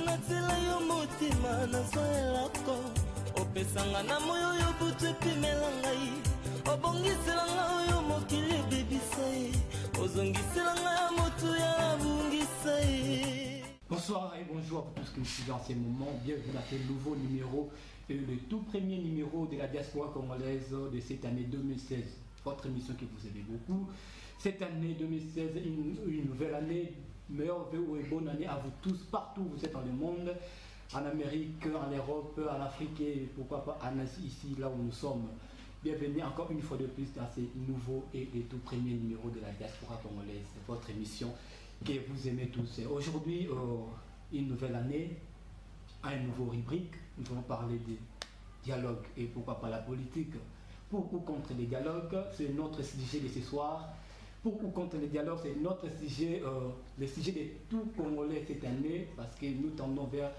natila yo motima nazoelako opesanga na moyo yo butu epimela ngai obongisela nga oyo mokili ebebisa ye ozongisela nga ya motu ya bungisa ye. Bonsoir et bonjour à vous tous qui nous suivez en ces moments. Bienvenue à ce nouveau numéro, le tout premier numéro de la diaspora congolaise de cette année 2016. Votre émission que vous aimez beaucoup. Cette année 2016, une nouvelle année, meilleure vœux et bonne année à vous tous, partout où vous êtes dans le monde, en Amérique, en Europe, en Afrique et pourquoi pas en Asie, ici, là où nous sommes. Bienvenue encore une fois de plus dans ce nouveau et le tout premier numéro de la diaspora congolaise, votre émission que vous aimez tous. Aujourd'hui, une nouvelle année, un nouveau rubrique, nous allons parler de dialogue et pourquoi pas la politique. Pour ou contre les dialogues, c'est notre sujet de ce soir. Pour ou contre les dialogues, c'est notre sujet, le sujet de tout Congolais cette année, parce que nous tendons vers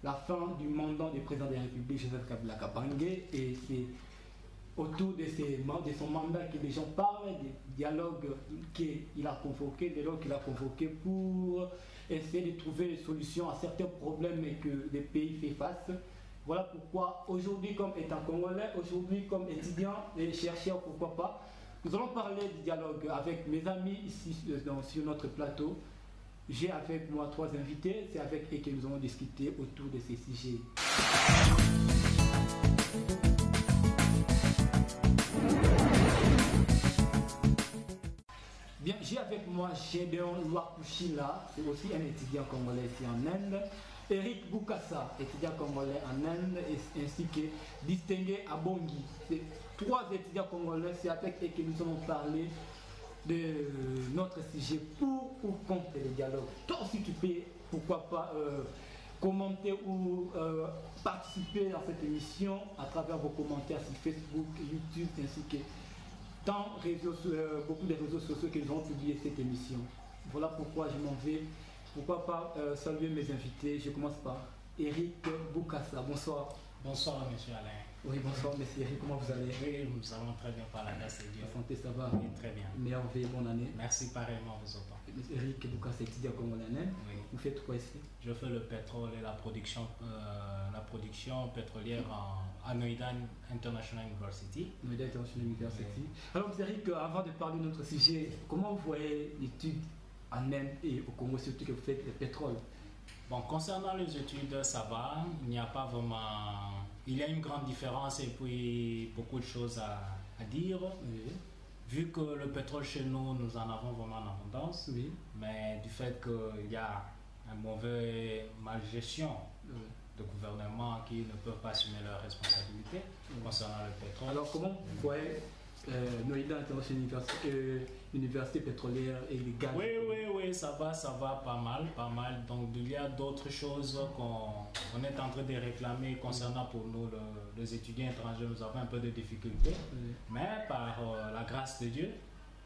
la fin du mandat du président de la République, Joseph Kabila Kabange, et c'est autour de son mandat que les gens parlent, des dialogues qu'il a convoqués, des dialogues qu'il a convoqués pour essayer de trouver des solutions à certains problèmes que le pays fait face. Voilà pourquoi aujourd'hui, comme étant Congolais, aujourd'hui comme étudiant et chercheur, pourquoi pas, nous allons parler du dialogue avec mes amis ici sur notre plateau. J'ai avec moi 3 invités, c'est avec eux que nous allons discuter autour de ces sujets. Bien, j'ai avec moi Gédéon Lwakushila, c'est aussi un étudiant congolais ici en Inde. Eric Boukassa, étudiant congolais en Inde, ainsi que Distingué Abongi. C'est 3 étudiants congolais, c'est avec eux que nous allons parler de notre sujet pour ou contre les dialogues. Toi aussi tu peux, pourquoi pas, commenter ou participer dans cette émission à travers vos commentaires sur Facebook, YouTube, ainsi que beaucoup de réseaux sociaux qui ont publié cette émission. Voilà pourquoi je m'en vais. Pourquoi pas saluer mes invités. Je commence par Eric Boukassa. Bonsoir. Bonsoir, monsieur Alain. Oui, bonsoir, monsieur Eric. Comment vous allez? Oui, nous allons très bien par la grâce de Dieu. La santé, ça va? Oui, très bien. Meilleure vie, bonne année. Merci pareillement, vous autres. Monsieur Eric Boukassa, étudiant congolais. Oui. Vous faites quoi ici? Je fais le pétrole et la production pétrolière à Noida International University. Noida International University. Oui. Alors, monsieur Eric, avant de parler de notre sujet, comment vous voyez l'étude en Inde et au Congo, surtout que vous faites le pétrole? Bon, concernant les études, ça va. Il n'y a pas vraiment... Il y a une grande différence et puis beaucoup de choses à dire. Oui. Vu que le pétrole chez nous, nous en avons vraiment en abondance. Oui. Mais du fait qu'il y a une mauvaise malgestion de gouvernement qui ne peuvent pas assumer leurs responsabilités concernant le pétrole. Alors, comment vous voyez Noida International Université pétrolière et les gaz? Oui, ça va pas mal. Donc il y a d'autres choses qu'on est en train de réclamer concernant pour nous, les étudiants étrangers. Nous avons un peu de difficultés, mais par la grâce de Dieu,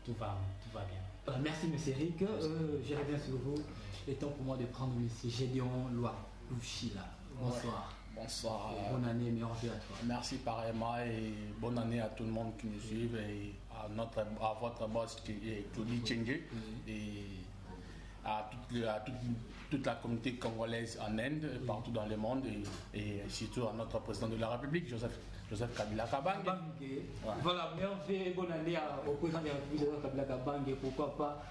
tout va bien. Merci, monsieur Eric. Je reviens sur vous. Il est temps pour moi de prendre monsieur Gédéon Lwakushila. Bonsoir. Bonsoir. Bonne année, meilleure vie à toi. Merci pareillement et bonne année à tout le monde qui nous suit et à votre boss Claudie Tchengue et à toute la communauté congolaise en Inde, partout dans le monde et surtout à notre président de la République, Joseph Kabila Kabange. Voilà, meilleure vie et bonne année au président de la République, Joseph Kabila Kabange et pourquoi pas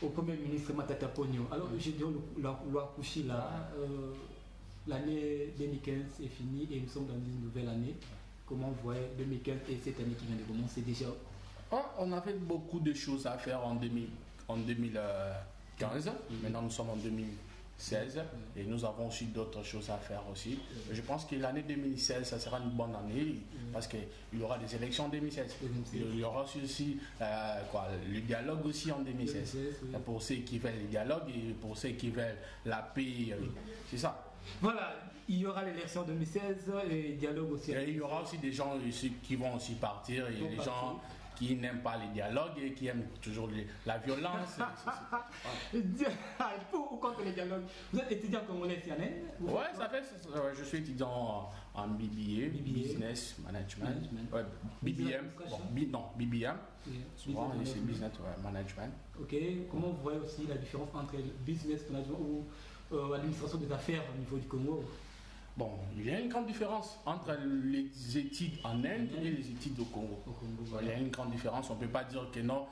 au Premier ministre Matata Ponyo. Alors, Gédéon Lwakushila, l'année 2015 est finie et nous sommes dans une nouvelle année. Comment vous voyez 2015 et cette année qui vient de commencer déjà? On avait beaucoup de choses à faire en 2015. Maintenant nous sommes en 2016 et nous avons aussi d'autres choses à faire aussi. Je pense que l'année 2016, ça sera une bonne année parce qu'il y aura des élections en 2016. Il y aura aussi le dialogue aussi en 2016. Pour ceux qui veulent le dialogue et pour ceux qui veulent la paix, c'est ça. Voilà, il y aura l'élection 2016 et le dialogue aussi. Et il y aura aussi des gens ici qui vont aussi partir et des gens qui n'aiment pas les dialogues et qui aiment toujours la violence. Pour ou contre les dialogues? Vous êtes étudiant congolais ici en Inde? Oui, ça fait. Je suis étudiant en BBA, Business Management. BBM. BBM. Souvent, c'est Business Management. Ok, comment vous voyez aussi la différence entre le Business Management ou administration des affaires au niveau du Congo? Bon, il y a une grande différence entre les études en Inde et les études au Congo. Il y a une grande différence. On ne peut pas dire que non,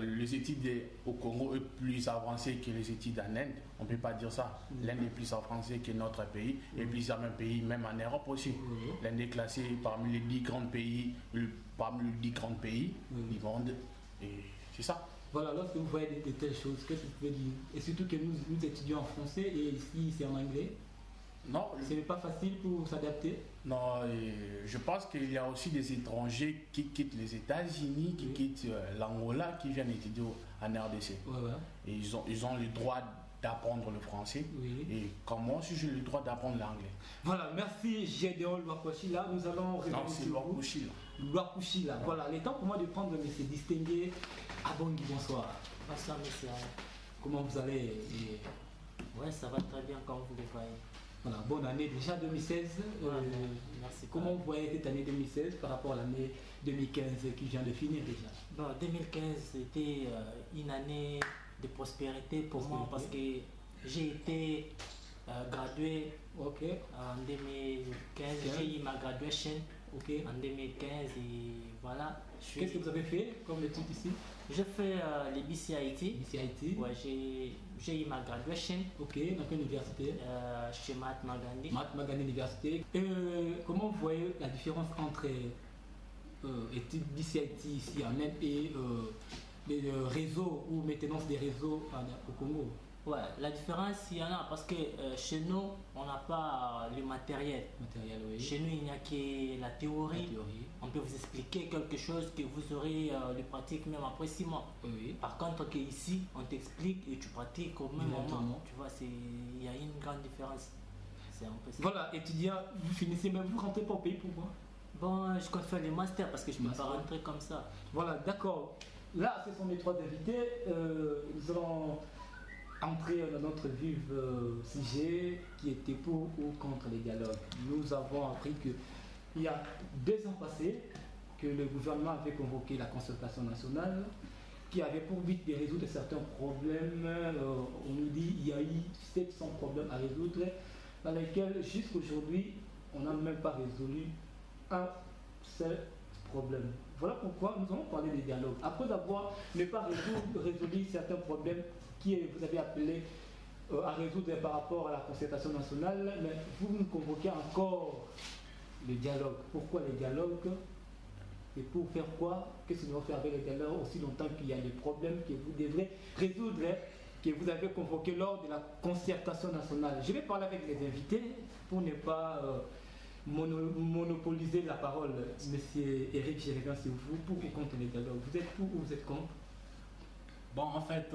les études au Congo est plus avancées que les études en Inde. On ne peut pas dire ça. L'Inde est plus avancée que notre pays. Et plusieurs même pays, même en Europe aussi. L'Inde est classée parmi les 10 grands pays, du monde. Et c'est ça. Voilà, lorsque vous voyez de telles choses, qu'est-ce que vous pouvez dire? Et surtout que nous étudions en français et ici c'est en anglais. Non, ce n'est pas facile pour s'adapter. Non, je pense qu'il y a aussi des étrangers qui quittent les États-Unis, qui quittent l'Angola, qui viennent étudier en RDC. Et ils ont le droit d'apprendre le français. Et comme moi aussi, j'ai le droit d'apprendre l'anglais. Voilà, merci Gédéon Louakochila. Nous allons revenir. Non, c'est Louakochila. Louakochila. Voilà, il est temps pour moi de prendre monsieur distingué. Abongi, bonsoir. Bonsoir, monsieur. Comment vous allez? Ouais, ça va très bien comme vous le voyez. Voilà, bonne année déjà 2016. Merci. Comment vous voyez cette année 2016 par rapport à l'année 2015 qui vient de finir déjà? Bon, 2015 c'était une année de prospérité pour moi parce que j'ai été gradué en 2015. J'ai eu ma graduation en 2015 et voilà. Qu'est-ce que vous avez fait comme étude ici? J'ai fait les BCIT. BCIT. Ouais, j'ai eu ma graduation. Dans quelle université? Chez Mahatma Gandhi. Mahatma Gandhi Université. Comment vous voyez la différence entre études BCIT ici en Inde et les réseaux ou maintenance des réseaux au Congo? Ouais, la différence, il y en a parce que chez nous, on n'a pas le matériel. Chez nous, il n'y a que la théorie. On peut vous expliquer quelque chose que vous aurez le pratique même après 6 mois. Par contre, ici, on t'explique et tu pratiques au même moment. Tu vois, il y a une grande différence. C'est un peu ça. Voilà, étudiant, vous finissez même, vous rentrez pas au pays, pourquoi? Bon, je compte faire les masters parce que je ne peux pas rentrer comme ça. Voilà, d'accord. Là, ce sont mes 3 invités. Nous allons entrer dans notre vif sujet qui était pour ou contre les dialogues. Nous avons appris qu'il y a 2 ans passés que le gouvernement avait convoqué la concertation nationale qui avait pour but de résoudre certains problèmes. On nous dit qu'il y a eu 700 problèmes à résoudre dans lesquels jusqu'aujourd'hui on n'a même pas résolu un seul problème. Voilà pourquoi nous allons parler des dialogues. Après avoir ne pas résolu certains problèmes qui vous avez appelé à résoudre par rapport à la concertation nationale, mais vous nous convoquez encore le dialogue. Pourquoi les dialogues? Et pour faire quoi? Qu'est-ce que nous allons faire avec les dialogues aussi longtemps qu'il y a des problèmes que vous devrez résoudre, que vous avez convoqués lors de la concertation nationale? Je vais parler avec les invités pour ne pas monopoliser la parole. Monsieur Eric, je reviens sur vous. Pour ou contre les dialogues? Vous êtes pour ou vous êtes contre? Bon, en fait,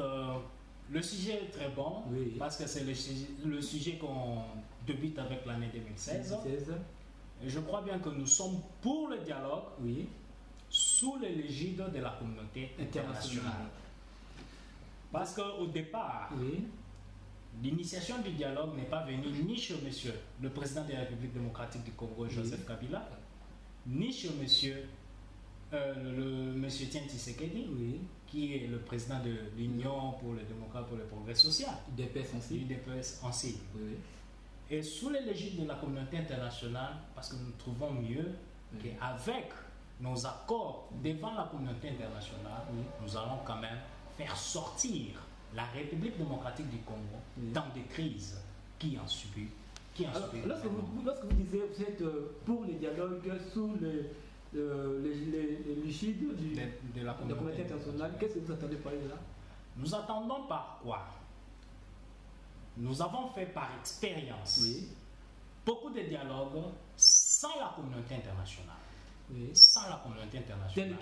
le sujet est très bon parce que c'est le sujet qu'on débute avec l'année 2016. Et je crois bien que nous sommes pour le dialogue sous l'égide de la communauté internationale. Parce qu'au départ, l'initiation du dialogue n'est pas venue ni chez monsieur le président de la République démocratique du Congo, Joseph Kabila, ni chez monsieur Etienne Tshisekedi, qui est le président de l'Union pour les démocrates pour le progrès social, UDPS en cible. Et sous l'égide de la communauté internationale, parce que nous trouvons mieux qu'avec nos accords devant la communauté internationale, nous allons quand même faire sortir la République démocratique du Congo dans des crises qui en subit. Lorsque vous disiez que vous êtes pour les dialogues sous l'égide de la communauté internationale, qu'est-ce que vous attendez par là? Nous attendons par quoi? Nous avons fait par expérience beaucoup de dialogues sans la communauté internationale. Sans la communauté internationale.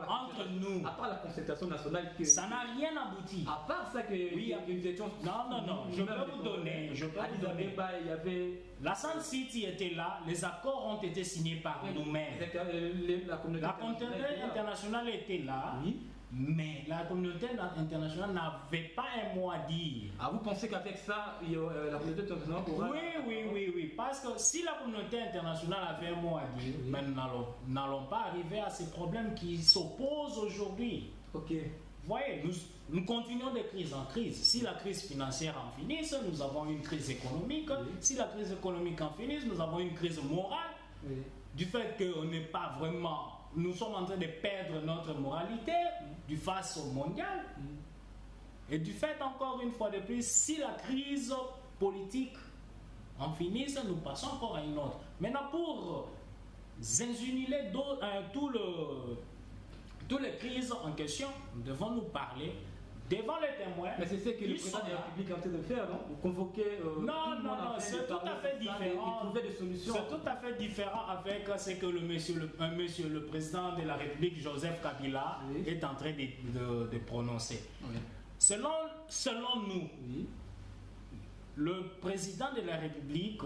Entre nous, à part la concertation nationale, ça n'a rien abouti. À part ça que nous étions. Non, je peux vous donner. Il y avait. La Sun City était là, les accords ont été signés par nous-mêmes. La communauté internationale était là. Mais la communauté internationale n'avait pas un mot à dire. Ah, vous pensez qu'avec ça, la communauté internationale pourra... Oui. Parce que si la communauté internationale avait un mot à dire, mais nous n'allons pas arriver à ces problèmes qui s'opposent aujourd'hui. Ok. voyez, nous continuons de crise en crise. Si la crise financière en finisse, nous avons une crise économique. Oui. Si la crise économique en finisse, nous avons une crise morale. Oui. Du fait qu'on n'est pas vraiment... Nous sommes en train de perdre notre moralité du face au mondial. Et du fait, encore une fois de plus, si la crise politique en finisse, nous passons encore à une autre. Maintenant, pour insinuer toutes les crises en question, nous devons nous parler devant les témoins. Mais c'est ce que le président de la République est en train de faire, non? Vous convoquez... non, c'est tout à fait différent. Trouver des solutions. C'est tout à fait différent avec ce que le président de la République, Joseph Kabila, oui, est en train de prononcer. Oui. Selon nous, oui, le président de la République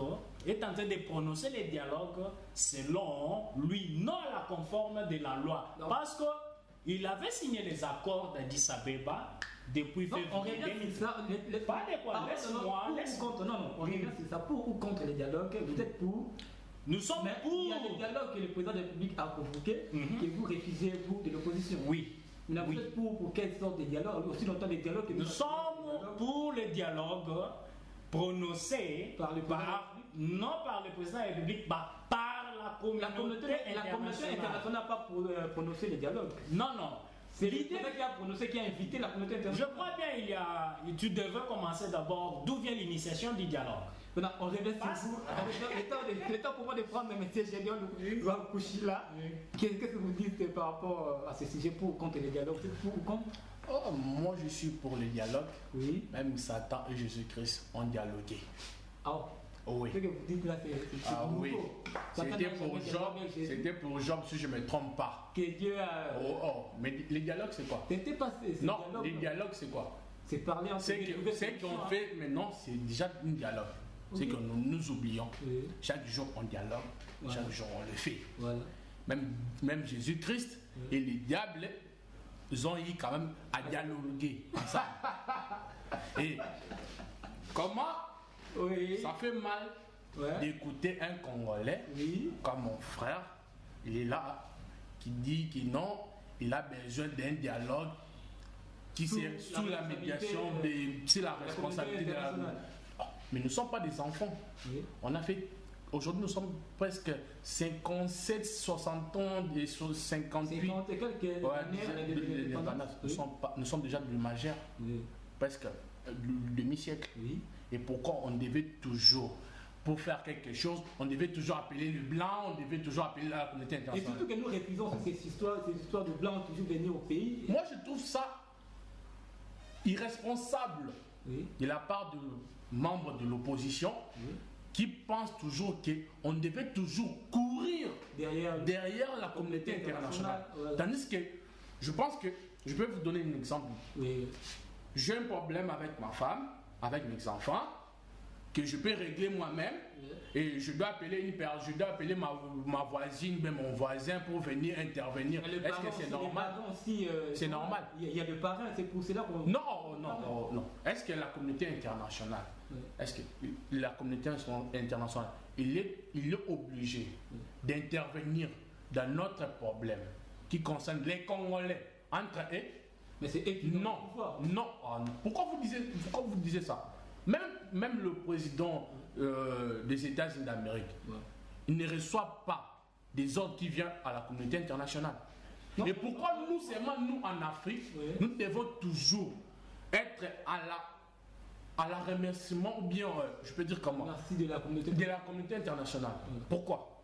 est en train de prononcer les dialogues selon lui, non à la conforme de la loi. Non. Parce qu'il avait signé les accords d'Addis Abeba depuis février 2000. Pas de quoi, laisse-moi. Non, on regarde c'est ça, pour ou contre les dialogues, vous êtes pour. Nous sommes pour. Il y a des dialogues que le président de la République a convoqués, que vous refusez, vous, de l'opposition. Oui. Vous êtes pour quelle sorte de dialogue? Aussi longtemps des dialogues que nous sommes pour les dialogues prononcés non par le président de la République, par la communauté internationale n'a pas prononcé les dialogues. Non. C'est l'idée qui a prononcé, qui a invité la communauté internationale. Je crois bien, tu devrais commencer d'abord d'où vient l'initiation du dialogue. Maintenant, on revient sur vous. Le temps pour moi de prendre M. Gédéon Kouchila. Qu'est-ce que vous dites par rapport à ce sujet, pour ou contre les dialogues? Pour ou contre? Moi, je suis pour le dialogue. Oui. Même Satan et Jésus-Christ ont dialogué. Oui. Ce que vous dites là, c'est oui. C'était pour Job, si je ne me trompe pas. Que Dieu a... Mais les dialogues, c'est quoi? Non, les dialogues, c'est quoi? C'est parler entre eux. C'est qu'on fait maintenant, c'est déjà un dialogue. C'est que nous oublions. Oui. Chaque jour, on dialogue. Voilà. Chaque jour, on le fait. Voilà. Même Jésus-Christ et les diables, ils ont eu quand même à dialoguer ensemble. Et comment ça fait mal d'écouter un Congolais comme mon frère, il est là, qui dit que non, il a besoin d'un dialogue qui c'est sous la médiation, c'est la responsabilité de la... Mais nous ne sommes pas des enfants. Oui. On a fait... Aujourd'hui, nous sommes presque 57, 60 ans, et 58. Nous sommes déjà de majeurs, presque demi-siècle. Oui. Et pourquoi on devait toujours, pour faire quelque chose, on devait toujours appeler le blanc, on devait toujours appeler la communauté internationale. Et surtout que nous refusons ces histoires de blancs toujours venir au pays. Moi, je trouve ça irresponsable de la part de membres de l'opposition qui pensent toujours qu'on devait toujours courir derrière la communauté internationale. Voilà. Tandis que je pense que, je peux vous donner un exemple. J'ai un problème avec ma femme, avec mes enfants, que je peux régler moi-même, et je dois appeler ma voisine, même mon voisin pour venir intervenir. Est-ce que c'est normal? C'est normal. Il y a des parents, c'est pour cela qu'on... Non. Est-ce que la communauté internationale, il est obligé d'intervenir dans notre problème qui concerne les Congolais entre eux? Mais c'est évident. Non. Pourquoi vous disiez ça? Même le président des États-Unis d'Amérique, il ne reçoit pas des ordres qui viennent à la communauté internationale. Non. Et pourquoi nous en Afrique, nous devons toujours être à la remerciement, ou bien, je peux dire comment? Merci de la communauté internationale. Pourquoi?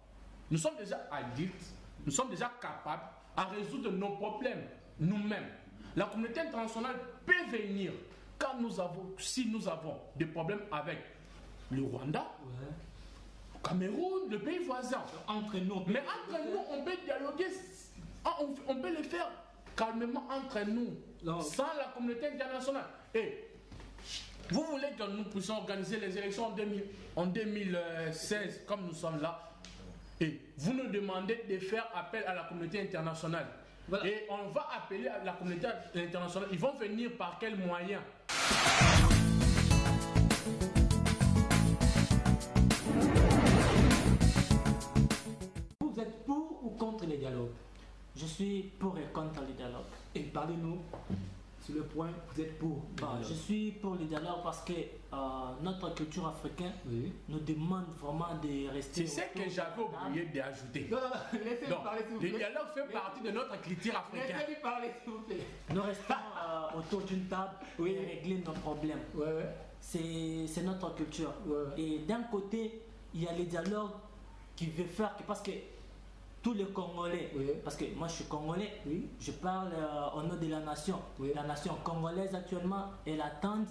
Nous sommes déjà adultes, nous sommes déjà capables à résoudre nos problèmes nous-mêmes. La communauté internationale peut venir quand si nous avons des problèmes avec le Rwanda, le Cameroun, le pays voisin. Entre nous. Mais entre nous, on peut dialoguer, on peut le faire calmement entre nous, sans la communauté internationale. Et vous voulez que nous puissions organiser les élections en 2016, comme nous sommes là, et vous nous demandez de faire appel à la communauté internationale. Voilà. Et on va appeler à la communauté internationale. Ils vont venir par quels moyens? Vous êtes pour ou contre les dialogues? Je suis pour et contre les dialogues. Et parlez-nous. sur le point, vous êtes pour le dialogue. Je suis pour le dialogue parce que notre culture africaine nous demande vraiment de rester. C'est ce que j'avais oublié d'ajouter. Non, laissez-moi parler s'il vous plaît. Le dialogue fait partie de notre culture africaine. Laissez-lui parler s'il vous plaît. Nous restons autour d'une table et régler nos problèmes. C'est notre culture. Et d'un côté, il y a le dialogue qui veut faire que, parce que tous les Congolais, parce que moi je suis Congolais, je parle au nom de la nation. La nation congolaise actuellement, elle attend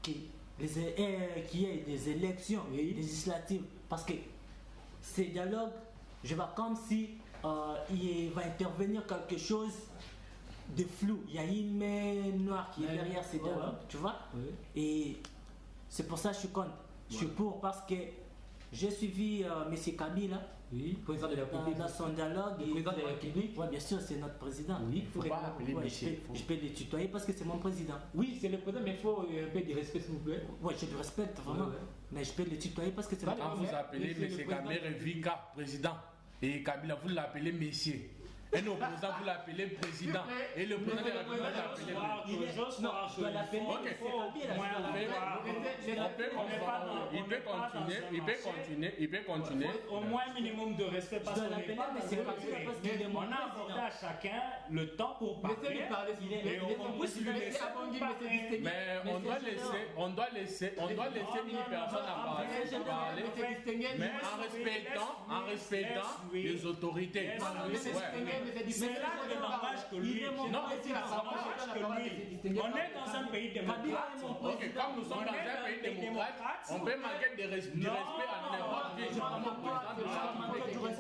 qu'il y ait des élections législatives. Parce que ces dialogues, je vois comme si il va intervenir quelque chose de flou. Il y a une main noire qui est derrière ces dialogues, tu vois. Et c'est pour ça que je suis contre. Je suis pour parce que j'ai suivi M. Kabila. Président de la République. Dans son dialogue. Le président de la République. Oui, bien sûr, c'est notre président. Il faut pas appeler monsieur. Je peux le tutoyer parce que c'est mon président. Oui, c'est le président, mais il faut un peu de respect, s'il vous plaît. Oui, je le respecte vraiment. Mais je peux le tutoyer parce que c'est mon Quand président. vous appelez M. Kamere Vika, président, et Kabila, vous l'appelez messieurs. Et nos présidents, vous l'appelez président. Et le président de la République, vous l'appelez Non, je dois l'appeler. Il peut continuer. Au moins un minimum de respect parce qu'on n'est pas on a accordé à chacun le temps pour parler. Laissez-lui parler, s'il vous plaît. Et on puisse lui laisser parler. Mais on doit laisser une personne à parler, mais en respectant les autorités. C'est là le langage que lui. On est dans un pays démocrate. Ok, comme nous sommes dans un pays démocrate, on peut manquer de respect à n'importe qui.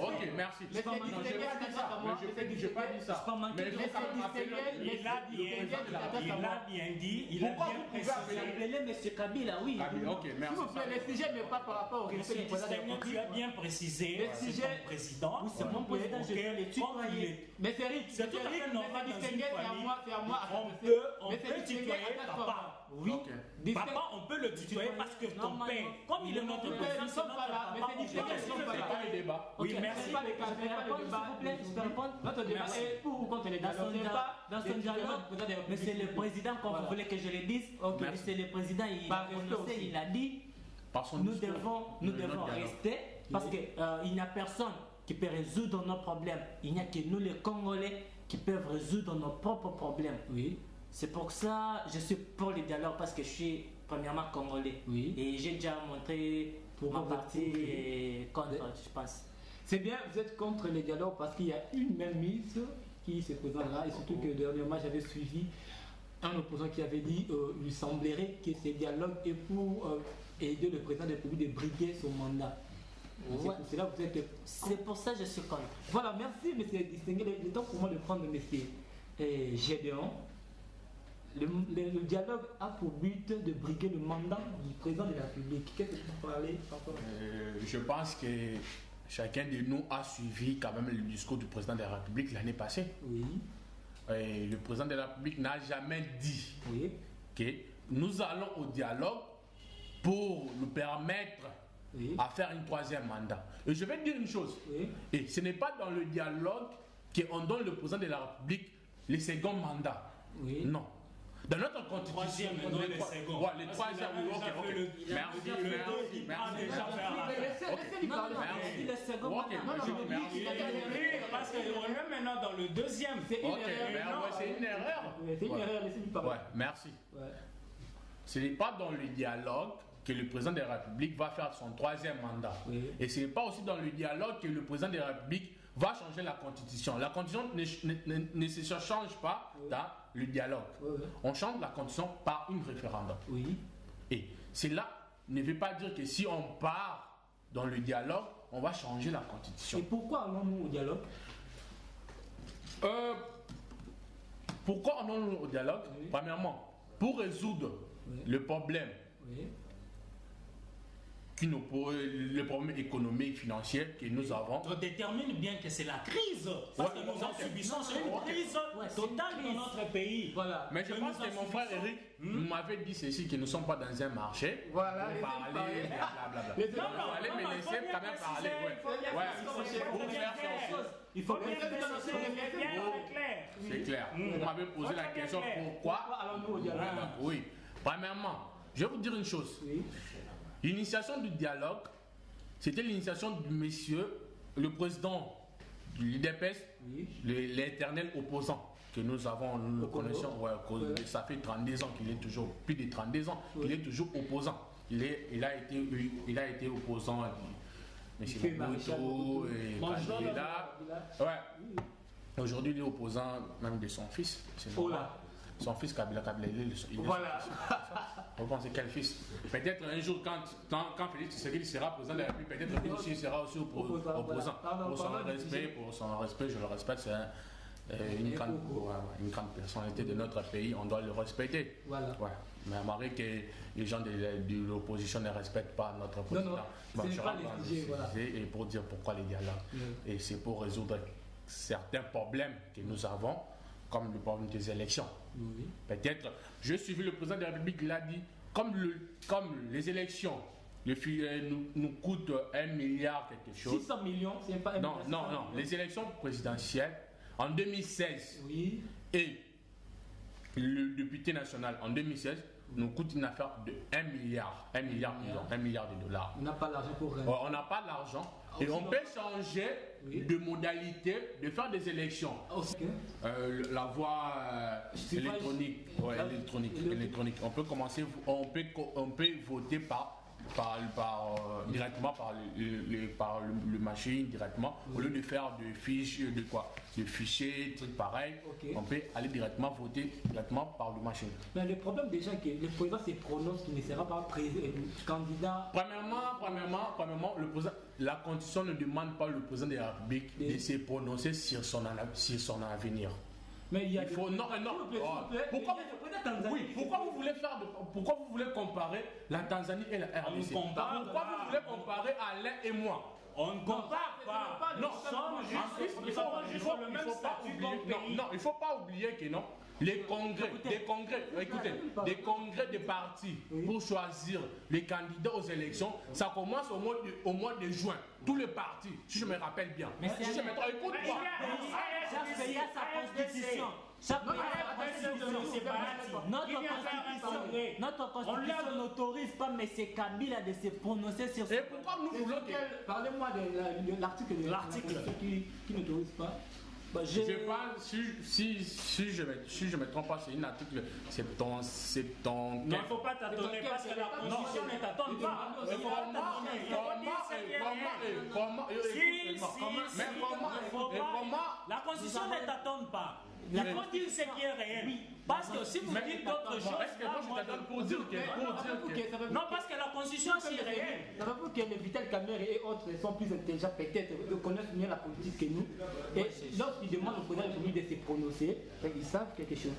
Ok, merci. Je n'ai pas dit ça. Mais il faut quand même appeler. Il a bien dit. Il a bien précisé. Appelez M. Kabila, oui. Ok, merci. S'il vous plaît, le sujet n'est pas par rapport au respect du président de la République. Tu as bien précisé. C'est ton président. C'est mon président, je vais le tutoyer. Mais c'est Rick, c'est tout à fait normal dans une famille. C'est à moi. On peut tutoyer papa. Oui, papa, on peut le tutoyer parce que ton père, comme il est notre président, c'est notre papa. C'est pas le débat. Oui, merci. Je peux répondre. Notre débat est pour ou contre les dialogues. Dans son dialogue, mais c'est le président, comme vous voulez que je le dise, c'est le président, il a prononcé, il a dit, nous devons rester parce qu'il n'y a personne qui peut résoudre nos problèmes. Il n'y a que nous les Congolais qui peuvent résoudre nos propres problèmes. Oui. C'est pour ça que je suis pour le dialogue parce que je suis premièrement Congolais. Oui. Et j'ai déjà montré pour ma partie contre, je pense. C'est bien, vous êtes contre les dialogues parce qu'il y a une même mise qui se présente là et surtout que dernièrement j'avais suivi un opposant qui avait dit il semblerait que ces dialogues est pour aider le président de la République de briguer son mandat. Ouais. C'est pour ça que je suis contre. Voilà, merci monsieur distingué. Le temps pour moi de prendre monsieur Gédéon. Le dialogue a pour but de briguer le mandat du président de la République. Qu'est-ce que vous parlez Je pense que chacun de nous a suivi quand même le discours du président de la République l'année passée. Oui. Et le président de la République n'a jamais dit que nous allons au dialogue pour nous permettre à faire un troisième mandat. Et je vais dire une chose. Et ce n'est pas dans le dialogue qu'on donne le président de la République le second mandat. Non. Dans notre constitution, le second. Le troisième, Parce qu'on est maintenant dans le deuxième. C'est une erreur. C'est une erreur, laissez-lui parler. Merci. Ce n'est pas dans le dialogue que le président de la République va faire son troisième mandat. Et ce n'est pas aussi dans le dialogue que le président de la République va changer la constitution. La constitution ne se change pas dans le dialogue. On change la constitution par une référendum. Et cela ne veut pas dire que si on part dans le dialogue, on va changer la constitution. Et pourquoi allons-nous au dialogue? Pourquoi allons-nous au dialogue? Premièrement, pour résoudre le problème le problème économique, financier que nous avons. On détermine bien que c'est la crise. Parce que nous en subissons une crise totale dans notre pays. Voilà. Mais je pense que mon frère Eric m'avait dit ceci, que nous ne sommes pas dans un marché. Voilà. Pour parler, blablabla. Vous allez me laisser quand même parler. Pour faire son chose. Il faut bien clair. C'est clair. Vous m'avez posé la question pourquoi. Allons-nous au dialogue? Oui. Premièrement, je vais vous dire une chose. Oui. L'initiation du dialogue, c'était l'initiation du monsieur, le président de l'UDPS, Oui. l'éternel opposant que nous avons, nous le connaissons. Ouais, ça fait 32 ans qu'il est toujours, plus de 32 ans, qu'il est toujours opposant. Il a été opposant. Monsieur Mobutu et Kabila. Ouais. Aujourd'hui, il est opposant même de son fils. Son fils Kabila, il est Voilà. Vous pensez quel fils? Peut-être un jour, quand Félix Tshisekedi sera président de la République, peut-être lui aussi il sera aussi opposant. Pour son respect, je le respecte, c'est une grande personnalité de notre pays, on doit le respecter. Voilà. Ouais. Mais remarquez que les gens de l'opposition ne respectent pas notre président. Non, c'est pas les sujets, voilà. Et pour dire pourquoi les dialogues. Et c'est pour résoudre certains problèmes que nous avons, comme le problème des élections. Oui. Peut-être, je suivi le président de la République, il a dit, comme les élections nous coûtent 1 milliard quelque chose. 600 millions, c'est pas 1 non, milliard. non. Les élections présidentielles en 2016 Oui. et le député national en 2016 nous coûte une affaire de 1 milliard de dollars. On n'a pas l'argent pour rien. On n'a pas l'argent et on peut changer de modalité de faire des élections. La voie électronique, électronique. On peut commencer, on peut voter directement par le machine directement, au lieu de faire de fichiers, trucs pareils. On peut aller directement voter directement par le machine. Mais le problème déjà que le président se prononce qu'il ne sera pas candidat. Premièrement, le président, la constitution ne demande pas le président de la République de se prononcer sur son avenir. Mais il y a pourquoi vous voulez comparer la Tanzanie et la RDC? Pourquoi vous voulez comparer Alain et moi? On ne compare pas. Non, il ne faut pas oublier que non. Les congrès des partis pour choisir les candidats aux élections, ça commence au mois de juin. Tous les partis, si je me rappelle bien. Mais chaque pays a sa constitution. Notre constitution n'autorise pas M. Kabila de se prononcer sur ce. Et pourquoi nous voulons que... Parlez-moi de l'article qui n'autorise pas. Je parle, si je me trompe pas, c'est un article, c'est ton... Non, il ne faut pas t'attendre parce que la constitution ne t'attend pas. La constitution ne t'attend pas. Il faut dire ce qui est réel. Parce que si vous dites d'autres choses, pour dire que... Non, parce que la constitution c'est réel. Ça veut dire que les Vital Kamerhe et autres sont plus intelligents peut-être, ils connaissent mieux la politique que nous. Et lorsqu'ils demandent au président de la République de se prononcer, ils savent quelque chose.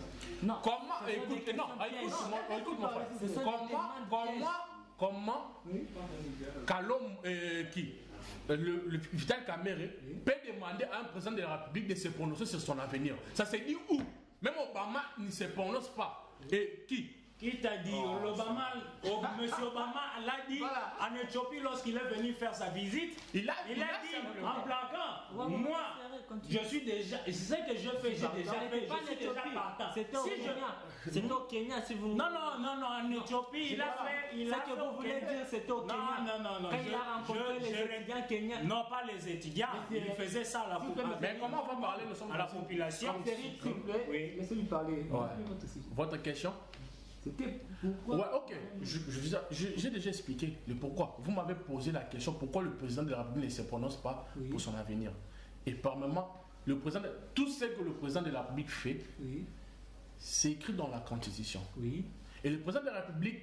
Non. Comment... Écoute-moi, frère. Comment Kalom le Vital Kamerhe peut demander à un président de la République de se prononcer sur son avenir? Ça se dit où? Même Obama ne se prononce pas. Et qui? Qui t'a dit? Monsieur Obama l'a dit en Éthiopie lorsqu'il est venu faire sa visite. Il a dit en plaquant, moi, je suis déjà, c'est ce que je fais, j'ai déjà fait, je suis déjà partant. C'était au Kenya, si vous... Non, en Éthiopie, il a fait... Ce que vous voulez dire, c'était au Kenya. Non. Quand il a rencontré les étudiants kenyans. Non, pas les étudiants, il faisait ça à la population. Mais comment on va parler, nous sommes à la population? Oui. Laissez-lui parler. Votre question? C'était pourquoi? Ouais, ok. J'ai déjà expliqué le pourquoi. Vous m'avez posé la question pourquoi le président de la République ne se prononce pas pour son avenir. Et par moment, tout ce que le président de la République fait, c'est écrit dans la Constitution. Oui. Et le président de la République,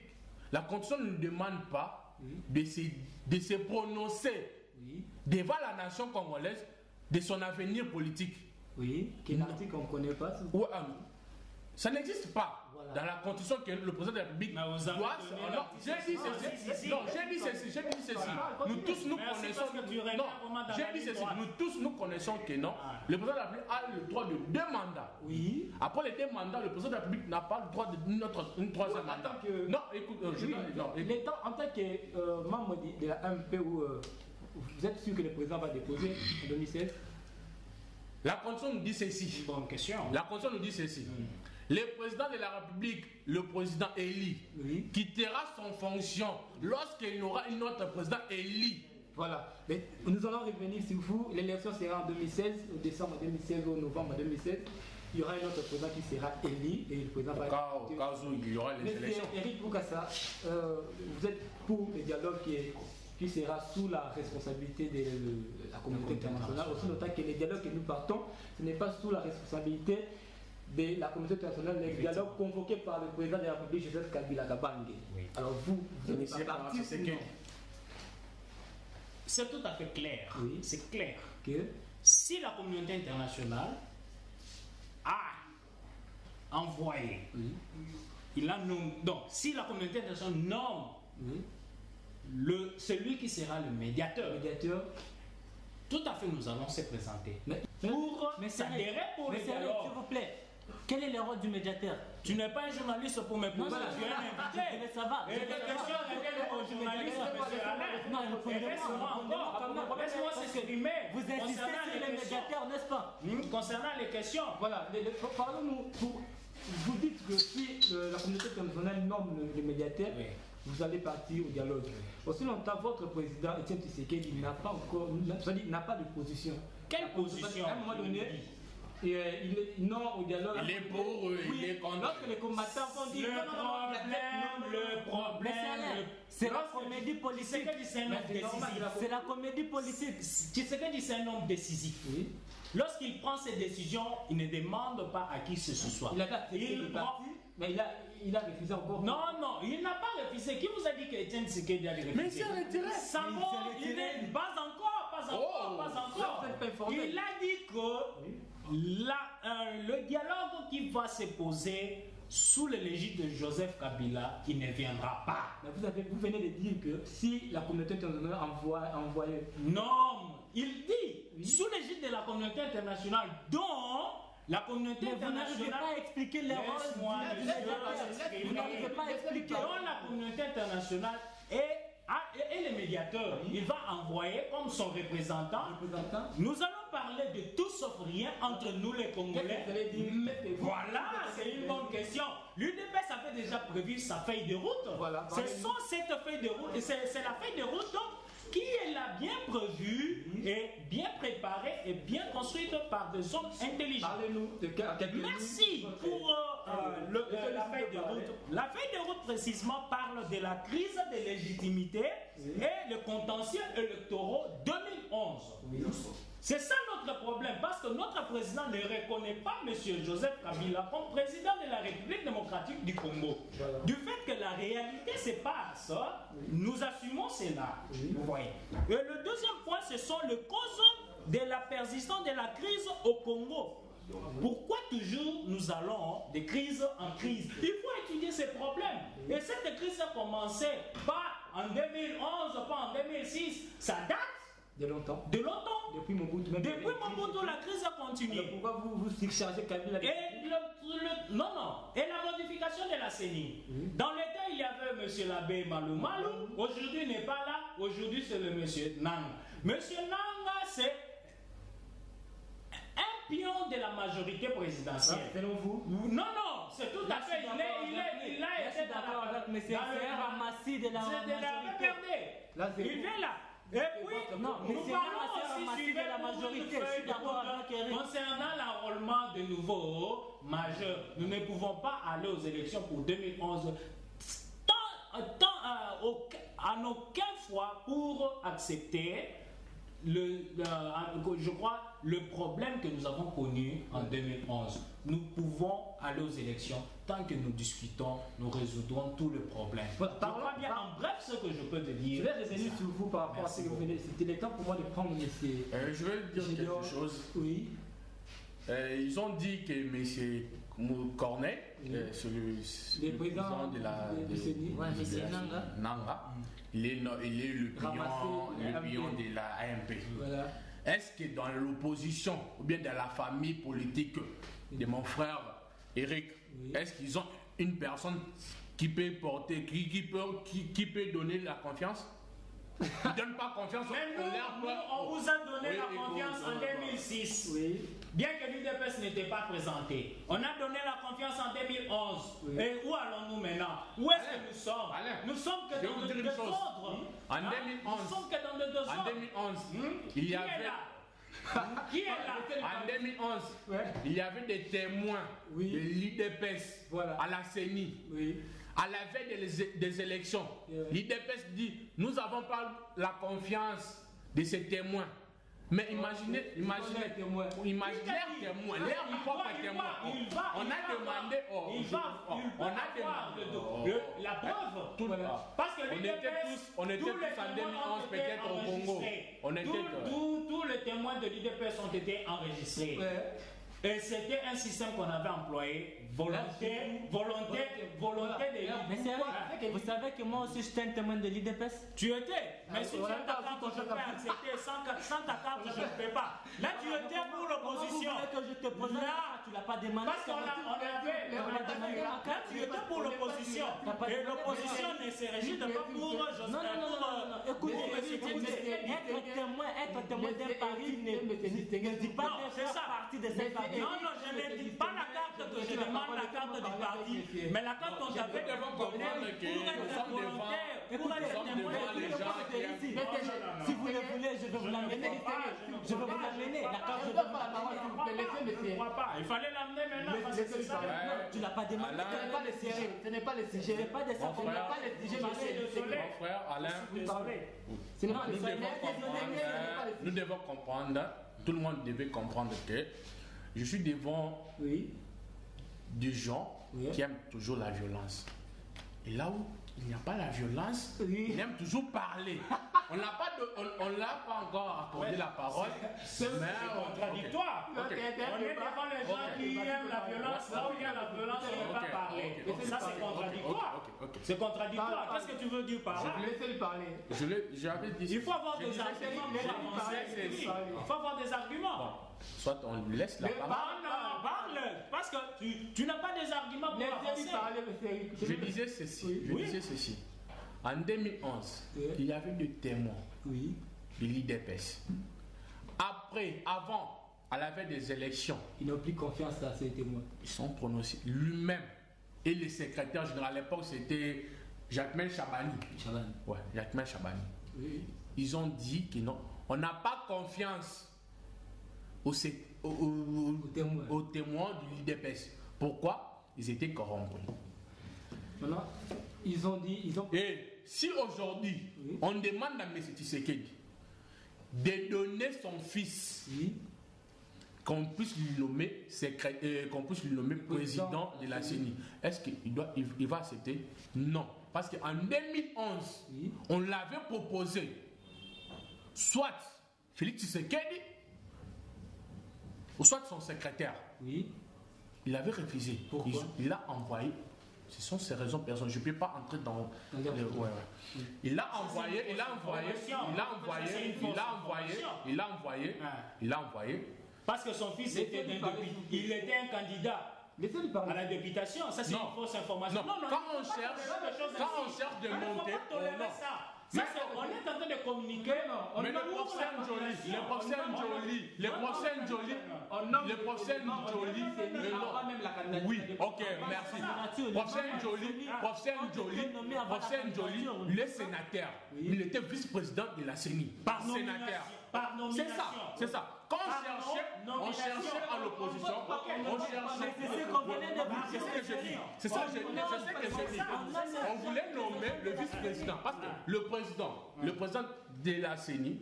la Constitution ne demande pas de se prononcer devant la nation congolaise de son avenir politique. Oui, quel article on ne connaît pas? Ça n'existe pas dans la constitution que le président de la République doit... J'ai dit ceci. Nous tous nous connaissons... J'ai dit ceci. Nous tous nous connaissons que non. Le président de la République a le droit de 2 mandats. Oui. Après les 2 mandats, le président de la République n'a pas le droit d'une 3e mandat. Non, écoute, en tant que membre de la MP, vous êtes sûr que le président va déposer en 2016? La Constitution nous dit ceci. Bonne question. La Constitution nous dit ceci. Le président de la République, le président élu, quittera son fonction lorsqu'il y aura un autre président élu. Voilà. Mais nous allons revenir sur vous. L'élection sera en 2016, au décembre 2016 ou novembre 2016. Il y aura un autre président qui sera élu et le président va Au cas où il y aura les élections. Eric Boukassa, vous êtes pour le dialogue qui sera sous la responsabilité de la communauté internationale, aussi notant que les dialogues que nous partons, ce n'est pas sous la responsabilité de la communauté internationale, les dialogues convoqués par le président de la République, Joseph Kabila Kabange. Oui. Alors vous n'êtes pas parti, c'est tout à fait clair. Oui. C'est clair. que Si la communauté internationale a envoyé, donc si la communauté internationale nomme celui qui sera le médiateur, tout à fait nous allons se présenter pour s'adhérer pour le dialogue. S'il vous plaît, quel est le rôle du médiateur? Tu n'es pas un journaliste pour me poser, tu es un invité. Ça va. Et les questions révèlent au journaliste, monsieur Alain. Non, Laisse-moi s'exprimer. Vous insistez sur les médiateurs, n'est-ce pas? Concernant les questions. voilà, parlons-nous. Vous dites que si la communauté internationale nomme le médiateur, vous allez partir au dialogue. Aussi longtemps, votre président Étienne Tshisekedi n'a pas encore, c'est-à-dire n'a pas de position. Quelle position? À un moment donné, il est non au dialogue. Il est pour, il est contre. Lorsque les combattants vont dire le problème, c'est la comédie politique. C'est la comédie politique. Tshisekedi, c'est un homme décisif. Oui. Lorsqu'il prend ses décisions, il ne demande pas à qui que ce soit. Il a accepté le parti, mais il a refusé encore. Non, il n'a pas refusé. Qui vous a dit que Étienne Tshisekedi a refusé? Mais c'est retiré. Samo, il n'est pas encore. Il a dit que le dialogue qui va se poser sous le légit de Joseph Kabila, il ne viendra pas. Mais vous venez de dire que si la communauté internationale envoyait... Non, il dit sous l'égide de la communauté internationale, dont la communauté internationale... Vous n'arrivez pas à expliquer les rôles. Vous n'arrivez pas à expliquer. Dont la communauté internationale et le médiateur, il va envoyer comme son représentant. Nous allons parler de tout sauf rien entre nous les Congolais. Voilà, c'est une bonne question. L'UDPS avait déjà prévu sa feuille de route. Voilà, c'est cette feuille de route, c'est la feuille de route qui est là bien prévue et bien préparée et bien construite par des hommes intelligents. Parlez-nous de Merci pour la feuille de route. La feuille de route précisément parle de la crise de légitimité et le contentieux électoral 2011. C'est ça notre problème, parce que notre président ne reconnaît pas M. Joseph Kabila comme président de la République démocratique du Congo. Voilà. Du fait que la réalité se passe, nous assumons cela. Vous voyez. Et le deuxième point, ce sont les causes de la persistance de la crise au Congo. Pourquoi toujours nous allons de crise en crise? Il faut étudier ces problèmes. Et cette crise a commencé pas en 2011, pas en 2006. Ça date de longtemps. Depuis Mobutu. La crise a continué. Alors pourquoi vous surchargez Kabila? Non. Et la modification de la CENI. Dans le temps, il y avait M. l'abbé Malou. Aujourd'hui, il n'est pas là. Aujourd'hui, c'est le M. Nanga. M. Nanga, c'est un pion de la majorité présidentielle. Selon vous? Non, c'est tout à fait. Il a été d'accord avec M. Ramassi de la majorité. Il vient là. Et puis, nous parlons aussi de la majorité concernant l'enrôlement de nouveaux majeurs. Nous ne pouvons pas aller aux élections pour 2011 en aucun fois pour accepter je crois, le problème que nous avons connu en 2011. Nous pouvons aller aux élections tant que nous discutons, nous résoudrons tous les problèmes. Voilà, je crois bien en bref ce que je peux te dire. Je vais revenir sur vous par rapport à ce que vous venez. C'était le temps pour moi de prendre monsieur. Je vais dire quelque chose. Oui. Ils ont dit que M. Cornet, le président de la Nanga, il est le pion de la AMP. Voilà. Est-ce que dans l'opposition ou bien dans la famille politique de mon frère Eric, est-ce qu'ils ont une personne qui peut porter, qui peut donner la confiance? Ils ne donnent pas confiance Mais nous, on vous a donné la confiance en 2006. Oui. Bien que l'UDPS n'était pas présenté. On a donné la confiance en 2011. Oui. Et où allons-nous maintenant? Où est-ce que nous sommes? Nous sommes que dans le désordre. En 2011. Nous sommes que dans le désordre. En 2011, il y avait. Qui est là? En 2011, il y avait des témoins de l'IDPS à la CENI. Oui. À la veille des élections, l'IDPS dit nous n'avons pas la confiance de ces témoins. Mais imaginez leurs témoins, leurs propres témoins. On a demandé la preuve. Parce que on était tous en 2011 peut-être au Congo. Tous les témoins de l'IDPS ont été enregistrés. Et c'était un système qu'on avait employé, volonté de... Mais c'est vrai, vous savez que moi aussi j'étais un témoin de l'IDPS. Tu étais, mais si tu as ta carte, je peux accepter, sans ta carte, je ne peux pas. Là, tu étais pour l'opposition. Que je te pose là, tu l'as pas demandé. Parce qu'on avait... Là, tu étais pour l'opposition. Et l'opposition ne se régit pas pour... Non, écoutez, être témoin d'un parti ne dit pas de faire partie de cette partie. Non, je ne dis pas la carte que je demande, la carte du parti, mais la carte qu'on t'avait donnée pour être témoin les gens qui Si vous le voulez, je vais vous l'amener. Je vais vous l'amener. La carte, je vais vous l'amener. Je ne crois pas. Il fallait l'amener maintenant parce que c'est ça. Tu l'as pas demandé. Ce n'est pas le sujet. Ce n'est pas de ça. Ce n'est pas le sujet. Mon frère Alain, nous devons comprendre, tout le monde devait comprendre que je suis devant des gens qui aiment toujours la violence. Et là où il n'y a pas la violence, ils aiment toujours parler. On n'a pas encore accordé la parole. C'est contradictoire. On est devant les gens qui aiment la violence. Là où il y a la violence, on ne veut pas parler. Ça, c'est contradictoire. C'est contradictoire. Qu'est-ce que tu veux dire par là? Laissez-le parler. J'avais dit. Il faut avoir des arguments pour avancer. Il faut avoir des arguments. Soit on lui laisse la parole. Parle. Parce que tu n'as pas des arguments pour avancer. Je disais ceci. En 2011, il y avait des témoins de l'IDPS. Avant, à la veille des élections, ils n'ont plus confiance à ces témoins. Ils sont prononcés lui-même et le secrétaire général à l'époque, c'était Jacquemain Chabani. Jacquemain Chabani. Oui. Ils ont dit que non, on n'a pas confiance aux témoins de l'IDPS. Pourquoi? Ils étaient corrompus. Maintenant, ils ont dit... Et si aujourd'hui, on demande à M. Tshisekedi de donner son fils, qu'on puisse lui nommer président de la CENI, est-ce qu'il va accepter? Non. Parce qu'en 2011, on l'avait proposé, soit Félix Tshisekedi, ou soit son secrétaire. Il avait refusé. Pourquoi? Il a envoyé. Ce sont ses raisons personnelles. Je ne peux pas entrer dans... Il a envoyé. Parce que son fils était un candidat à la députation. Ça, c'est une fausse information. Non, quand on cherche de monter... On est en train de communiquer. Mais le procès oui, ok, merci. Procès Njoli, le sénateur, il était vice-président de la CENI. Par nomination. C'est ça. Quand on cherchait à l'opposition, c'est ça que je dis. On voulait nommer le vice-président. Parce que le président de la CENI,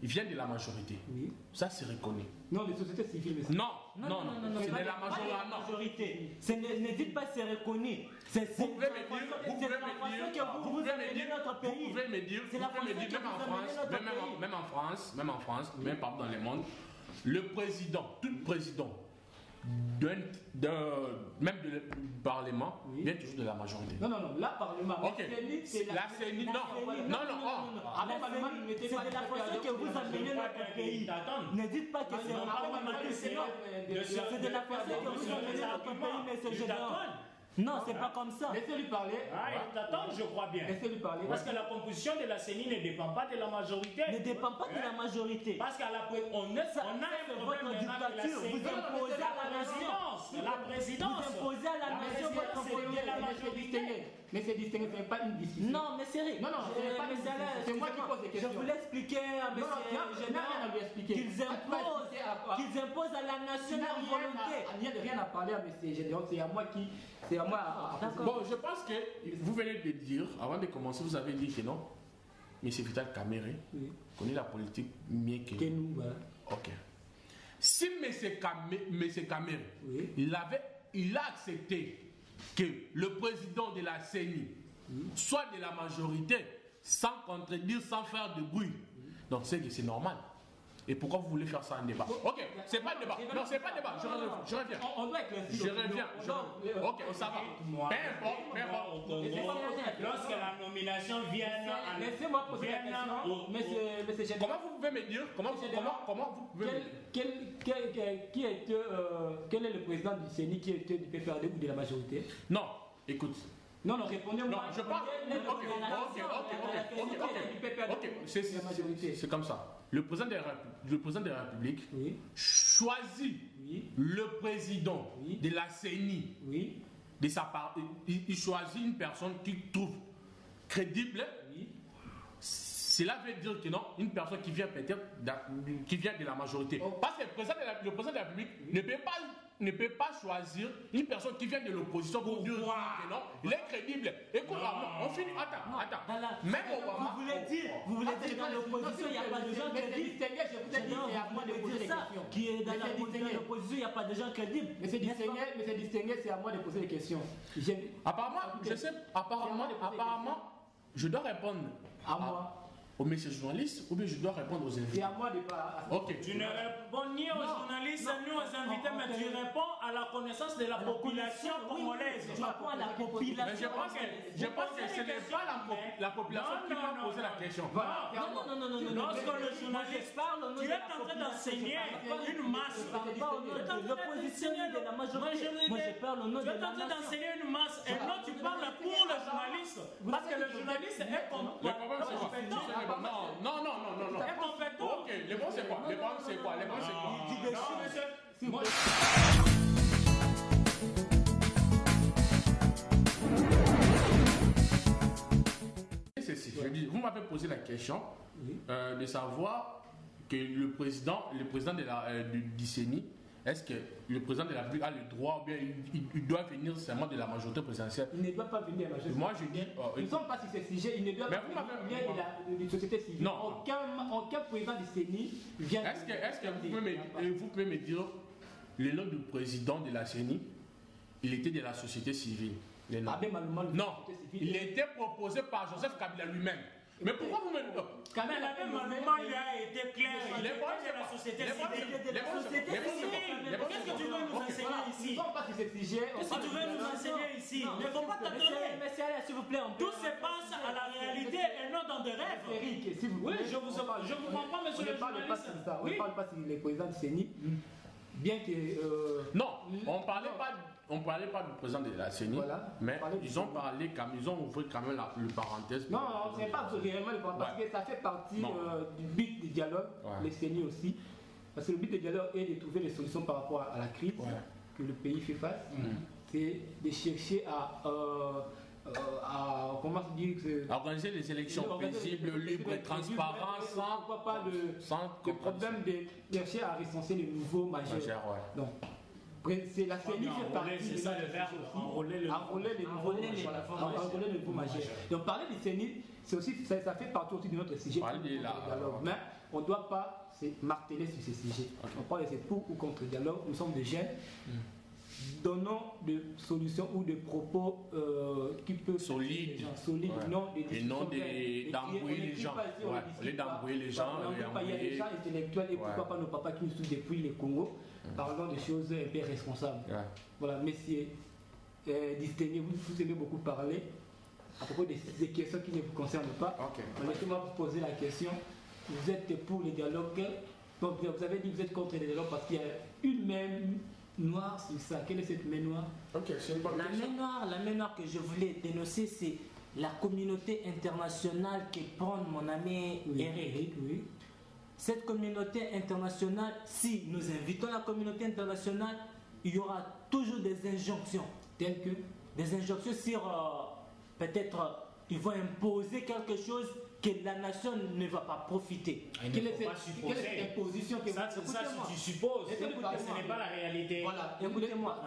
il vient de la majorité. Ça, c'est reconnu. Non, les sociétés civiles. Non, c'est de la majorité. Ne dites pas que c'est reconnu. Vous pouvez me dire, même en France, même partout dans le monde, le président, tout président, même du Parlement, vient toujours de la majorité. Non, la Parlement. Ok. La CENI, non. C'est de la façon que vous amenez notre pays. Ne dites pas que c'est un Parlement. C'est de la façon que vous amenez notre pays, mais c'est général. Non, c'est pas comme ça. Laissez-lui parler. Ah, il t'attend, je crois bien. Laissez-lui parler. Parce que la composition de la CENI ne dépend pas de la majorité. Ne dépend pas de la majorité. Parce qu'on a un problème Votre maintenant avec la dictature, CENI. vous imposez à la nation. La présidence. Vous imposez à la nation votre présidence, c'est de la majorité. Mais c'est distingué, ce n'est pas une discussion. Non, mais c'est vrai. Non, ce n'est pas une discussion. C'est moi qui pose des questions. Je voulais expliquer à M. Général qu'ils imposent à la nation leur volonté. Il n'y a rien à parler à M. Général, c'est à moi qui. C'est à moi à Bon, je pense que vous venez de dire, avant de commencer, vous avez dit que non. M. Vital Kamerhe connaît la politique mieux que nous. Voilà. Ok. Si M. Kamerhe, il a accepté que le président de la CENI soit de la majorité, sans contredire, sans faire de bruit, donc c'est que c'est normal. Et pourquoi vous voulez faire ça en débat? Ok, c'est pas le débat. Non, c'est pas le débat. Je reviens. On doit éclaircir. Je reviens. Ok, ça va. Peu importe. Lorsque la nomination vient à... Laissez-moi poser la question. Monsieur Général. Comment vous pouvez me dire? Comment vous pouvez me dire? Quel est le président du CENI qui était du PPRD ou de la majorité? Non, écoute. Non, répondez-moi. Non, je parle. Ok, c'est comme ça. Le président de la République choisit le président de la CENI. De sa part, il choisit une personne qu'il trouve crédible. Cela veut dire que non, une personne qui vient peut-être de la majorité. Parce que le président de la République ne peut pas choisir une personne qui vient de l'opposition pour dire que non, il est crédible. Écoute, on finit. Attends. Même Obama. Vous voulez dire que dans l'opposition, il n'y a pas de gens crédibles? Je vous ai dit, c'est à moi de poser des questions. Qui est dans l'opposition, il n'y a pas de gens crédibles. Mais c'est distingué, c'est à moi de poser des questions. Apparemment, je dois répondre à moi. Au monsieur journaliste ou bien je dois répondre aux invités? C'est à moi de pas. Ok. Tu ne réponds ni aux journalistes ni aux invités, mais tu réponds à la connaissance de la population congolaise. Tu réponds à la population. Mais je pense que ce n'est pas la population qui va poser la question. Non. Lorsque le journaliste parle, tu es en train d'enseigner une masse. L'opposition de la majorité. Moi, je parle au nom de la nation. Tu es en train d'enseigner une masse et non, tu parles pour le journaliste. Parce que le journaliste est compétent. Non. Ok, les bons c'est quoi? Vous m'avez posé la question de savoir que le président du CENI, est-ce que le président de la République a le droit ou bien il doit venir seulement de la majorité présidentielle? Il ne doit pas venir de la majorité. Moi je dis. Nous ne sommes pas sur ce sujet. Il ne doit pas venir de la société civile. Non. Aucun président du CENI vient. Est-ce que vous pouvez me dire le nom du président de la CENI? Il était de la société civile. Non, il était proposé par Joseph Kabila lui-même. Mais pourquoi vous me dites? Quand même, le lui a été clair. Il est de la société civile. Qu'est-ce que tu veux nous enseigner ici? Nous ne sommes pas sur ce sujet. Qu'est-ce que tu veux nous enseigner ici? Il ne faut pas t'attendre. S'il vous plaît, tout se passe à la réalité et non dans des rêves. Eric, s'il vous plaît. Oui, je vous comprends, monsieur le journaliste. On ne parle pas sur les présidents du CENI. Bien que. Non, on ne parlait pas du président de la CENI, mais ils ont parlé, ils ont ouvert quand même le parenthèse. Non, ce n'est pas réellement le parenthèse, parce que ça fait partie du but du dialogue, les CENI aussi. Parce que le but du dialogue est de trouver des solutions par rapport à la crise que le pays fait face. C'est de chercher à comment se dire que organiser les élections paisibles, libres et transparentes, sans problème de chercher à recenser les nouveaux majeurs. Donc, c'est la CENI fait partie. C'est ça le verbe, enrôler les nouveaux majeurs. Donc, parler du CENI, ça fait partie aussi de notre sujet. Mais on ne doit pas se marteler sur ce sujet. On parle de pour ou contre le dialogue. Nous sommes des jeunes. Donnons des solutions ou des propos qui peuvent solides, non et non d'embrouiller les gens. D'embrouiller les gens. Il y a des gens intellectuels et pourquoi pas nos papas qui nous suivent depuis le Congo, parlons des choses un peu responsables. Voilà, messieurs, distingués, vous aimez beaucoup parler à propos des questions qui ne vous concernent pas. Laissez-moi vous poser la question. Vous êtes pour les dialogues, donc vous avez dit que vous êtes contre les dialogues parce qu'il y a une même noire sur ça. Quelle est cette main noire? Ok, c'est une bonne question. La main noire que je voulais dénoncer, c'est la communauté internationale qui prend mon ami Eric. Oui. Cette communauté internationale, si nous invitons la communauté internationale, il y aura toujours des injonctions. Telles que? Des injonctions sur peut-être ils vont imposer quelque chose que la nation ne va pas profiter. Quelle est cette imposition que ça, si tu supposes, ce n'est pas la réalité. Voilà. Écoutez-moi,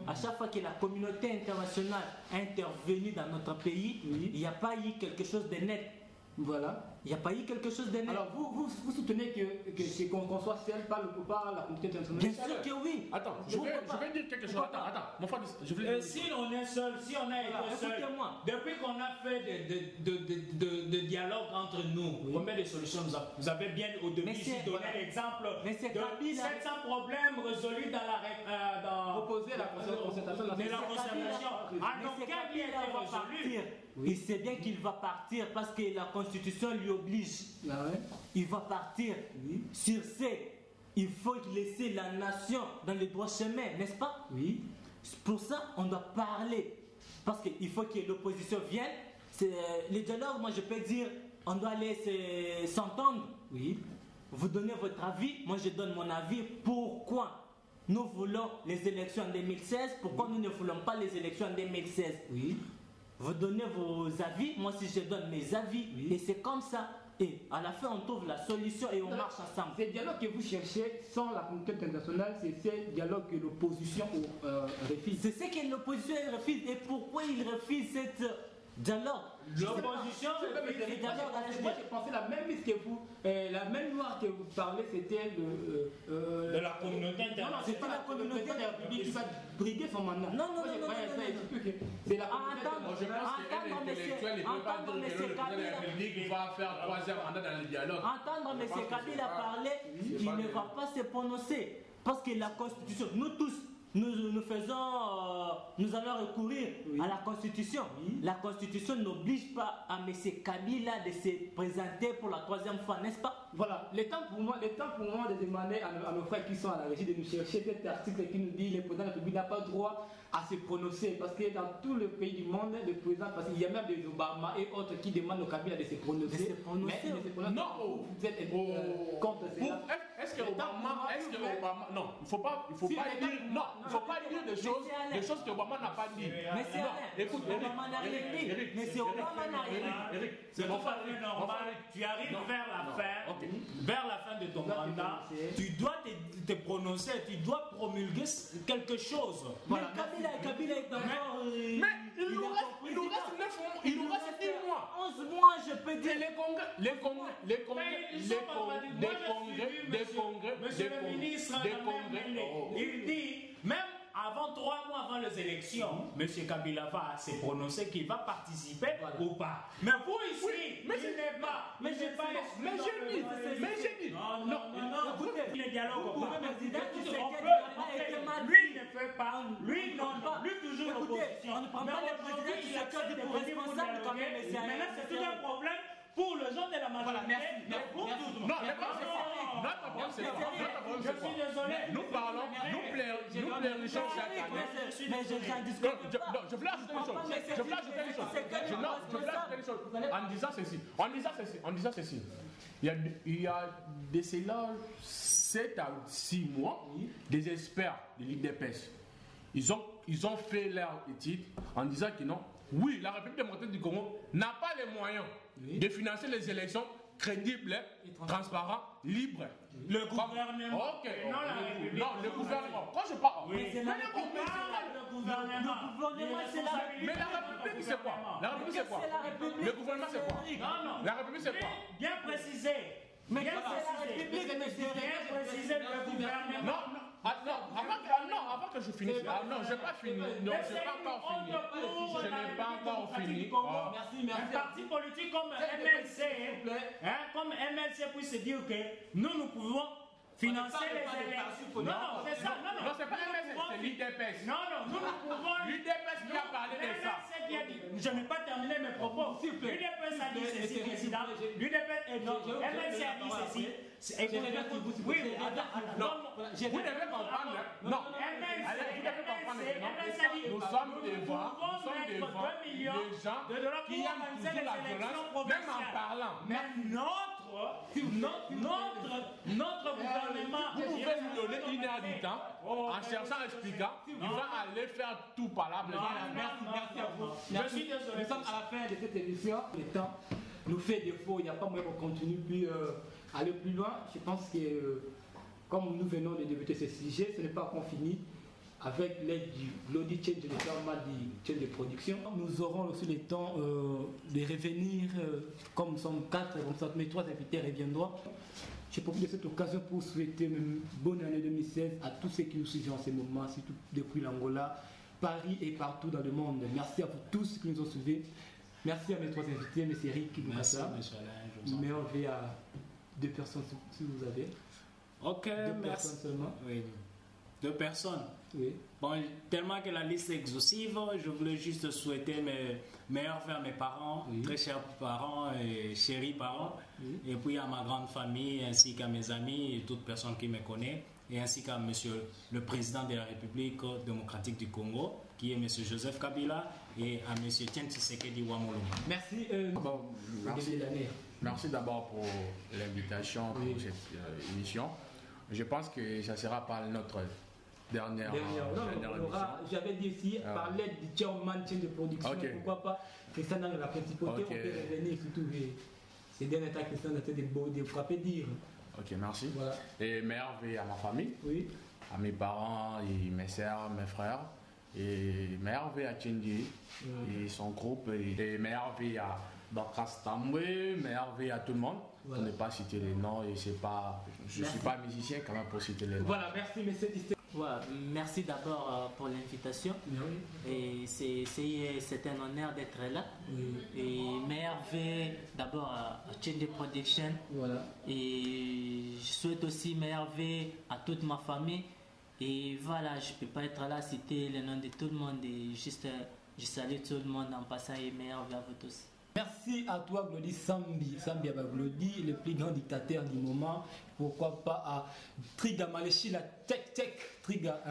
à chaque fois que la communauté internationale a intervenu dans notre pays, il n'y a pas eu quelque chose de net. Voilà. Il n'y a pas eu quelque chose de net. Alors vous soutenez qu'on soit seul par la communauté internationale? Bien sûr que oui. Attends, je vais dire quelque chose. Attends, mon frère, je vais dire. Si on est seul, si on a été seul, depuis qu'on a fait de dialogue entre nous, combien de solutions vous avez bien au début ici donné l'exemple de 700 problèmes résolus dans proposer la concertation. Il sait bien qu'il va partir parce que la Constitution lui oblige. Ah ouais. Il va partir. Oui. Sur ce, il faut laisser la nation dans le droit chemin, n'est-ce pas? Oui. Pour ça, on doit parler. Parce qu'il faut que l'opposition vienne. Les dialogues, moi je peux dire, on doit aller s'entendre. Oui. Vous donnez votre avis, moi je donne mon avis. Pourquoi nous voulons les élections en 2016? Pourquoi nous ne voulons pas les élections en 2016? Oui. Vous donnez vos avis, moi si je donne mes avis, et c'est comme ça. Et à la fin, on trouve la solution et on marche ensemble. Ces dialogues que vous cherchez sans la communauté internationale, c'est ces dialogues que l'opposition refuse. C'est ce que l'opposition refuse. Et pourquoi il refuse cette dialogue? L'opposition, moi j'ai pensé la même liste que vous, la même loi que vous parlez, c'était de la communauté internationale. Non, c'était la communauté de la République qui va briguer son mandat. Non. C'est la communauté. Je pense qu'un intellectuel ne peut pas dire que le président de la République va faire 3e mandat dans le dialogue. Entendre M. Kabila parler, il ne va pas se prononcer. Parce que la Constitution, nous tous, nous allons recourir à la Constitution. La Constitution n'oblige pas à M. Kabila de se présenter pour la 3e fois, n'est-ce pas? Voilà, le temps pour moi de demander à nos frères qui sont à la régie de nous chercher cet article qui nous dit que le président de la République n'a pas le droit à se prononcer. Parce que dans tout le pays du monde, le président, parce qu'il y a même des Obama et autres qui demandent au Kabila de se prononcer. Mais il ne se prononce pas. Non, vous êtes contre cela. Est-ce que Obama, non, il faut pas dire des choses que Obama n'a pas dit. Mais c'est Alain, écoute, Obama n'a rien dit. Mais c'est Obama n'a rien dit. C'est tout à fait normal. Tu arrives vers la fin de ton mandat, tu dois te prononcer, tu dois promulguer quelque chose. Voilà. Kabila est encore. Mais il nous reste 9 mois. 11 mois, je peux dire. Monsieur le ministre, il dit, même avant 3 mois avant les élections, M. Kabila va se prononcer qu'il va participer ou pas. Mais vous ici, il n'est pas. Mais j'ai dit. Non. Écoutez, le dialogue. Lui ne fait pas. Lui toujours l'opposition. On ne prend pas le président qui s'accorde pour responsable quand même. Maintenant, c'est tout un problème pour le gens de la majorité. Je suis désolé. Nous parlons, nous plairions chaque année. Mais j'en discute pas. Je voulais ajouter une chose. En disant ceci. Il y a de cela 7 à 6 mois, des experts de l'IDPS, ils ont fait leur étude en disant que non, oui, la République démocratique du Congo n'a pas les moyens de financer les élections crédibles, transparentes, libres. Le gouvernement. Ok. Non, la République. Non, le gouvernement. Quand je parle. Oui. C'est la République. Le gouvernement, c'est la République. Mais la République, c'est quoi? La République, c'est quoi? Le gouvernement, c'est quoi? Non. La République, c'est quoi? Bien précisé. Mais bien précisé. Bien précisé le gouvernement. Avant que je finisse. Non, je n'ai pas fini. Non, je n'ai pas encore fini. Merci. Un parti politique comme MLC puisse se dire que nous pouvons financer les élections. Non, c'est ça. Non, c'est pas MLC, c'est l'IDPS. Non, nous pouvons. L'IDPS qui a parlé de ça. qui a dit, je n'ai pas terminé mes propos. L'UDPS a dit ceci, président. L'UDPS, non, MLC a dit ceci. Oui, non, vous devez comprendre. Non, nous sommes devant des gens qui aiment toujours la violence, même en parlant. Mais notre gouvernement. Vous pouvez nous donner 1 heure du temps en cherchant un expliquant. Il va aller faire tout palable. Merci à vous. Je suis désolé. Nous sommes à la fin de cette émission. Le temps nous fait défaut. Il n'y a pas moyen qu'on continue puis aller plus loin. Je pense que comme nous venons de débuter ce sujet, ce n'est pas qu'on finit. Avec l'aide du Glody Change, le format du chaîne de production, nous aurons aussi le temps de revenir, comme nous sommes 4, comme ça, mes 3 invités reviendront. Je profite de cette occasion pour souhaiter une bonne année 2016 à tous ceux qui nous suivent en ce moment, surtout depuis l'Angola, Paris et partout dans le monde. Merci à vous tous qui nous ont suivis. Merci à mes 3 invités, M. Eric Boukassa. Merci, M. Alain. Mais on va à 2 personnes si vous avez. Ok, 2 merci. personnes seulement. Oui. 2 personnes. Oui. Bon, tellement que la liste est exhaustive, je voulais juste souhaiter mes meilleurs vœux à mes parents, très chers parents et chéris parents, et puis à ma grande famille, ainsi qu'à mes amis et toute personne qui me connaît, et ainsi qu'à monsieur le président de la République démocratique du Congo, qui est monsieur Joseph Kabila, et à monsieur Tien Tshisekedi Wamolo. Merci. Merci d'abord pour l'invitation pour cette émission. Je pense que ça sera pas notre dernière émission. J'avais dit ici, par l'aide du chairman chaîne de production, pourquoi pas, Christian dans la principauté, on peut revenir surtout. C'est dernier temps Christian de frapper dire. Ok, merci. Voilà. Et merveille à ma famille, à mes parents, et mes soeurs, mes frères, et merveille à Tchendi et son groupe, et merveille à Bakastambwe, merveille à tout le monde. Voilà. Pour ne pas citer les noms, et je ne suis pas musicien quand même pour citer les noms. Voilà, merci monsieur Disté. Voilà, merci d'abord pour l'invitation. Et c'est un honneur d'être là. Et merveille d'abord à Change Production. Voilà. Et je souhaite aussi merveille à toute ma famille. Et voilà, je ne peux pas être là à citer le nom de tout le monde. Et juste, je salue tout le monde en passant et merveille à vous tous. Merci à toi, Glody Sambi Glody, le plus grand dictateur du moment. Pourquoi pas à Triga Maléchi, la tech Triga.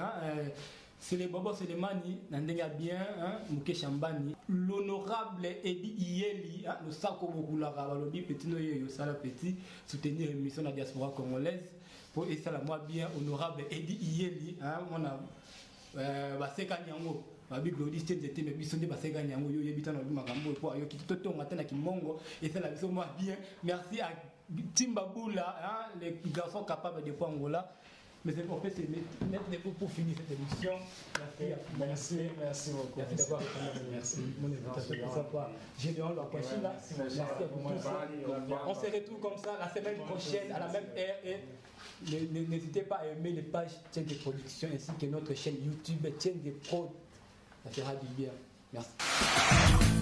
C'est les Bobo, c'est les Mani, Nandenga bien, Mouké Chambani. L'honorable Edi Iyeli, le Sako Bokulara, Balobi, Petit Noye, Sala Petit, soutenir l'émission de la diaspora congolaise. Pour essayer à moi bien, honorable Edi Iyeli, on a Baseka Nyango. Babi Glody Change était mais bisonde Baseka Nyango, yo yebita na makambo pour yo kitoto matana kimongo, et c'est la vision moi bien. Merci à Timbabula, les garçons capables de prendre Angola. Mais c'est pour mettre pour finir cette émission. Merci beaucoup. Merci d'avoir répondu mon invitation pour savoir. J'ai demandé la prochaine là. Merci à vous tous. On se retrouve comme ça la semaine prochaine à la même heure. Et n'hésitez pas à aimer les pages Chaîne de Production ainsi que notre chaîne YouTube Chaîne de Prod. Ça fera du bien. Merci.